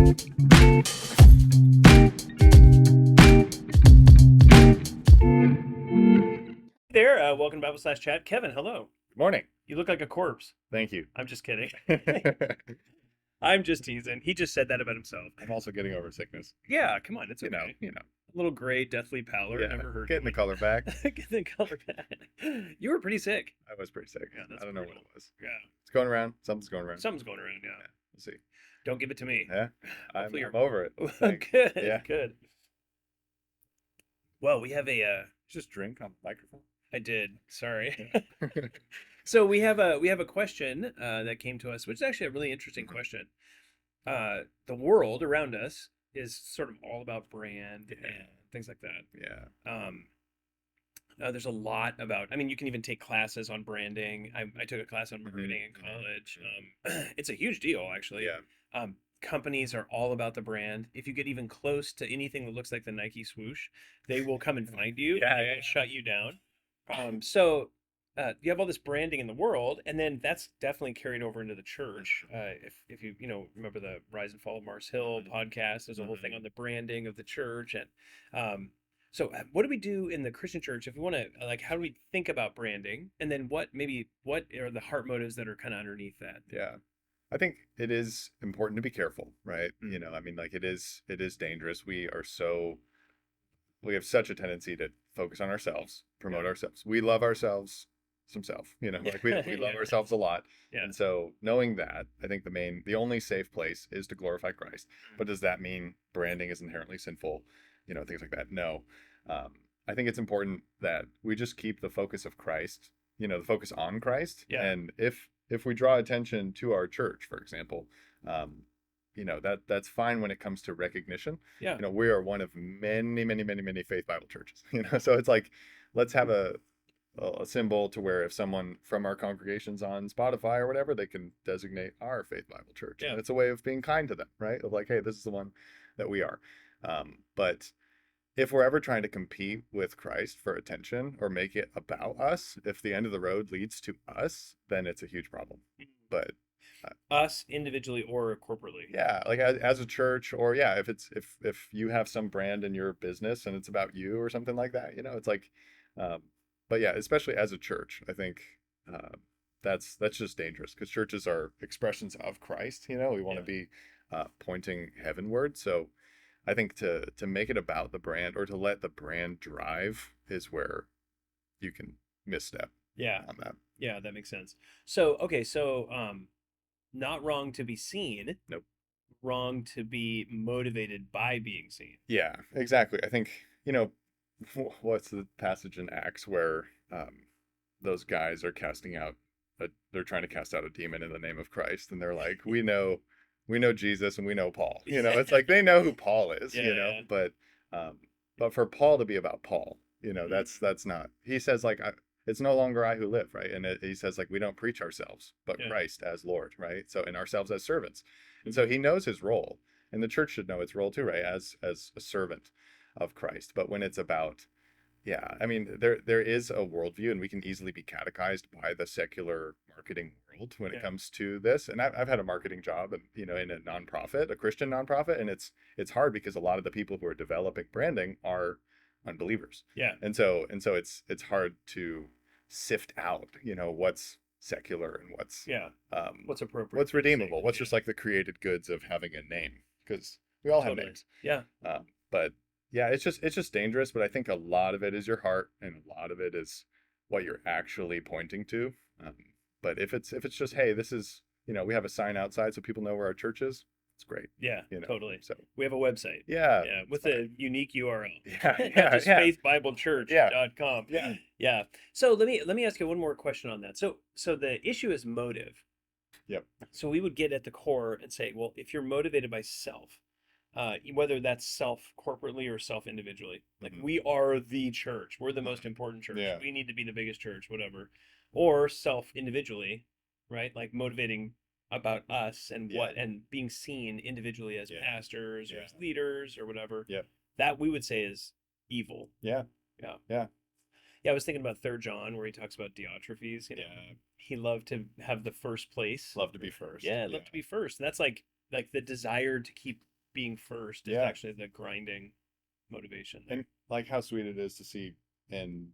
There, welcome to Bible/Chat. Kevin, hello. Morning. You look like a corpse. Thank you. I'm just kidding. I'm just teasing. He just said that about himself. I'm also getting over sickness. Yeah, come on, it's You know, okay. A little gray, deathly pallor. yeah, Never heard. getting the color back. Getting the color back. You were pretty sick. I was pretty sick. Yeah, that's I don't know what brutal. it was. Yeah, It's going around. Something's going around. something's going around. Yeah. Yeah, we'll see. Don't give it to me. Yeah, I'm Hopefully you're over it. Thanks. good. Yeah. Good. Well, we have a. Just drink on the microphone. I did. Sorry. Yeah. So we have a question that came to us, which is actually a really interesting question. The world around us is sort of all about brand and things like that. Yeah. There's a lot about. I mean, you can even take classes on branding. I took a class on marketing in college. It's a huge deal, actually. Yeah. Companies are all about the brand. If you get even close to anything that looks like the Nike swoosh, they will come and find you. Yeah, and yeah, will shut you down. So you have all this branding in the world, and then that's definitely carried over into the church. If you remember the Rise and Fall of Mars Hill podcast, there's a whole thing on the branding of the church, and so what do we do in the Christian church if we want to how do we think about branding, and then what are the heart motives that are kind of underneath that? Yeah. I think it is important to be careful, right? I mean, like it is dangerous. We have such a tendency to focus on ourselves, promote ourselves. We love ourselves some self, like we love ourselves a lot. Yeah. And so knowing that, I think the only safe place is to glorify Christ. But does that mean branding is inherently sinful? Things like that. No. I think it's important that we just keep the focus of Christ, the focus on Christ. Yeah. And if we draw attention to our church, for example, that's fine when it comes to recognition. Yeah. We are one of many, many, many, many Faith Bible churches. So it's like, let's have a symbol to where if someone from our congregation's on Spotify or whatever, they can designate our Faith Bible church. Yeah. And it's a way of being kind to them, right? Of like, hey, this is the one that we are. But if we're ever trying to compete with Christ for attention or make it about us, if the end of the road leads to us, then it's a huge problem. But us individually or corporately. Yeah, like as a church, or if you have some brand in your business and it's about you or something like that, it's like, but yeah, especially as a church, I think that's just dangerous because churches are expressions of Christ. We want to be pointing heavenward. So I think to make it about the brand or to let the brand drive is where you can misstep. Yeah. On that. Yeah, that makes sense. So okay, not wrong to be seen. Nope. Wrong to be motivated by being seen. Yeah, exactly. I think, what's the passage in Acts where those guys are they're trying to cast out a demon in the name of Christ, and they're like, we know Jesus and we know Paul. It's like they know who Paul is, but for Paul to be about Paul, that's not. He says like it's no longer I who live, right? And he says like we don't preach ourselves, but Christ as Lord, right? So and ourselves as servants. And so he knows his role, and the church should know its role too, right? As a servant of Christ. But when it's about, I mean, there is a worldview, and we can easily be catechized by the secular marketing world when it comes to this. And I've had a marketing job, in a nonprofit, a Christian nonprofit, and it's hard because a lot of the people who are developing branding are unbelievers. Yeah. And so it's hard to sift out, what's secular and what's appropriate, what's redeemable, what's just like the created goods of having a name, because we all have names. Yeah. But yeah, it's just dangerous. But I think a lot of it is your heart, and a lot of it is what you're actually pointing to. But if it's just, hey, this is, we have a sign outside so people know where our church is. It's great. Yeah, totally. So we have a website. Yeah. With a unique URL. Yeah. Just faithbiblechurch.com. Yeah. Yeah. So let me ask you one more question on that. So the issue is motive. Yep. So we would get at the core and say, well, if you're motivated by self, whether that's self corporately or self individually, like we are the church, we're the most important church. Yeah. We need to be the biggest church, whatever, or self individually, right? Like motivating about us and and being seen individually as pastors or as leaders or whatever. Yeah. That we would say is evil. Yeah. Yeah. Yeah. Yeah, I was thinking about 3 John where he talks about Diotrephes. He loved to have the first place. Love to be first. Yeah, love to be first. And that's like the desire to keep being first is Yeah. actually the grinding motivation there. And like how sweet it is to see in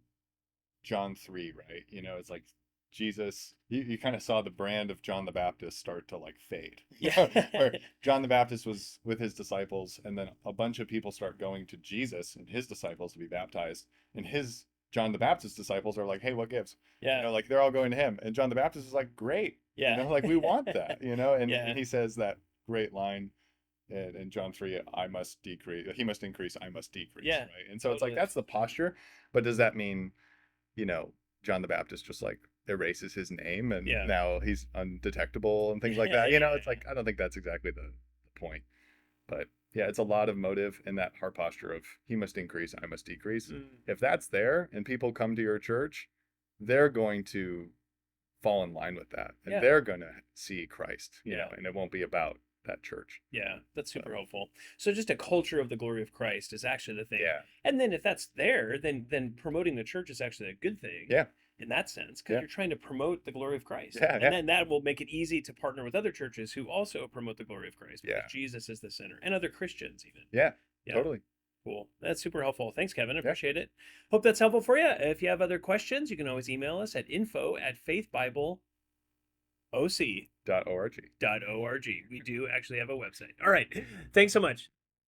John 3, right? You know, it's like Jesus, you kind of saw the brand of John the Baptist start to like fade. Yeah. Where John the Baptist was with his disciples, and then a bunch of people start going to Jesus and his disciples to be baptized. And his John the Baptist disciples are like, hey, what gives? You Yeah. know, like they're all going to him. And John the Baptist is like, great. You Yeah. know, like we want that, you know? Yeah. And he says that great line in John 3, I must decrease, he must increase, I must decrease, Yeah. right? And so it's like Totally. that's the posture. But does that mean, you know, John the Baptist just like erases his name and Yeah. now he's undetectable and things like Yeah, that? You know, yeah, it's like I don't think that's exactly the point. But yeah, it's a lot of motive in that heart posture of he must increase, I must decrease. Mm. If that's there and people come to your church, they're going to fall in line with that and Yeah. they're going to see Christ, you Yeah. know, and it won't be about that church. Yeah, that's super So, helpful. So just a culture of the glory of Christ is actually the thing. yeah. And then if that's there, then promoting the church is actually a good thing. Yeah. In that sense, because Yeah. you're trying to promote the glory of Christ. Yeah, And yeah. then that will make it easy to partner with other churches who also promote the glory of Christ because Yeah. Jesus is the center, and other Christians even. Yeah. Yeah. Totally. Cool. That's super helpful. Thanks, Kevin. I Yeah. appreciate it. Hope that's helpful for you. If you have other questions, you can always email us at info@faithbibleoc.org. .org. We do actually have a website. All right. Thanks so much.